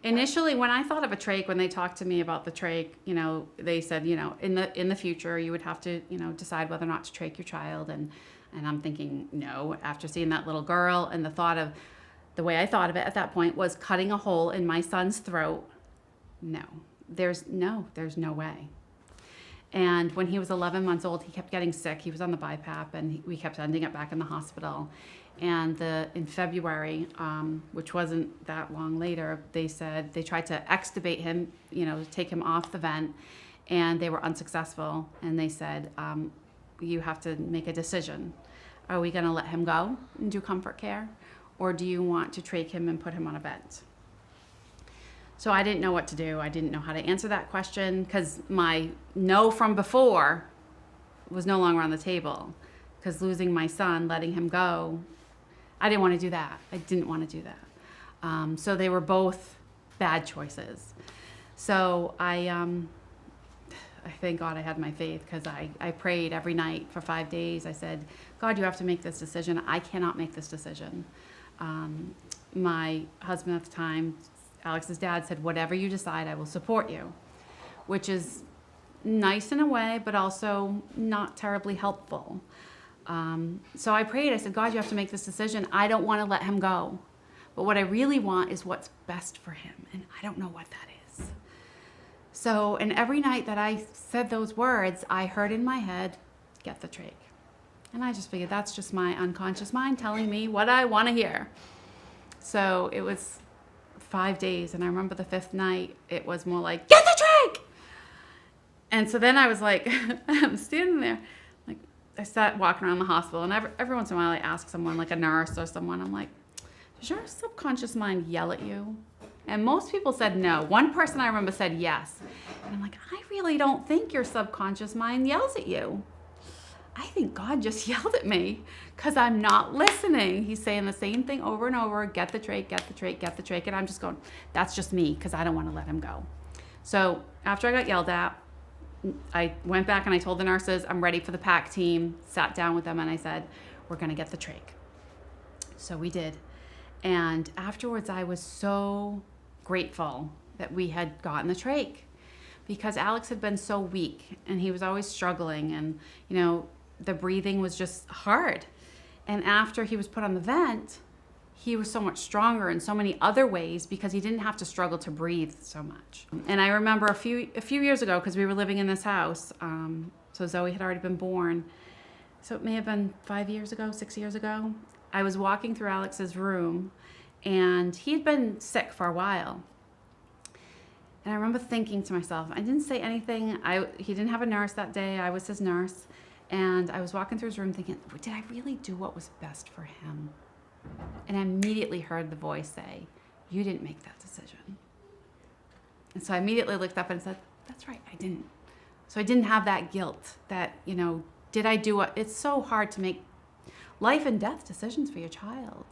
Initially, when I thought of a trach, when they talked to me about the trach, they said, in the future, you would have to, decide whether or not to trach your child. And I'm thinking, no, after seeing that little girl, and the way I thought of it at that point was cutting a hole in my son's throat. No, there's no way. And when he was 11 months old, he kept getting sick. He was on the BiPAP, and we kept ending up back in the hospital. And in February, which wasn't that long later, they said they tried to extubate him, take him off the vent, and they were unsuccessful. And they said, you have to make a decision. Are we going to let him go and do comfort care, or do you want to trach him and put him on a vent? So I didn't know what to do. I didn't know how to answer that question because my no from before was no longer on the table, because losing my son, letting him go, I didn't want to do that. I didn't want to do that. So they were both bad choices. So I thank God I had my faith, because I prayed every night for 5 days. I said, God, you have to make this decision. I cannot make this decision. My husband at the time, Alex's dad, said, whatever you decide, I will support you, which is nice in a way, but also not terribly helpful. So I prayed. I said, God, you have to make this decision. I don't want to let him go. But what I really want is what's best for him. And I don't know what that is. So, and every night that I said those words, I heard in my head, get the trach. And I just figured that's just my unconscious mind telling me what I want to hear. So it was 5 days. And I remember the 5th night, it was more like, get the trach! And so then I was like, I'm standing there. I sat walking around the hospital, and every once in a while I ask someone, like a nurse or someone, I'm like, does your subconscious mind yell at you? And most people said no. One person I remember said yes. And I'm like, I really don't think your subconscious mind yells at you. I think God just yelled at me because I'm not listening. He's saying the same thing over and over, get the trach, get the trach, get the trach. And I'm just going, that's just me, because I don't want to let him go. So after I got yelled at, I went back and I told the nurses, I'm ready for the PAC team, sat down with them, and I said, we're going to get the trach. So we did. And afterwards, I was so grateful that we had gotten the trach, because Alex had been so weak and he was always struggling, and, the breathing was just hard. And after he was put on the vent, he was so much stronger in so many other ways, because he didn't have to struggle to breathe so much. And I remember a few years ago, because we were living in this house, so Zoe had already been born. So it may have been 5 years ago, 6 years ago. I was walking through Alex's room, and he had been sick for a while. And I remember thinking to myself, I didn't say anything. He didn't have a nurse that day. I was his nurse. And I was walking through his room thinking, did I really do what was best for him? And I immediately heard the voice say, you didn't make that decision. And so I immediately looked up and said, that's right, I didn't. So I didn't have that guilt that, did I do what? It's so hard to make life and death decisions for your child.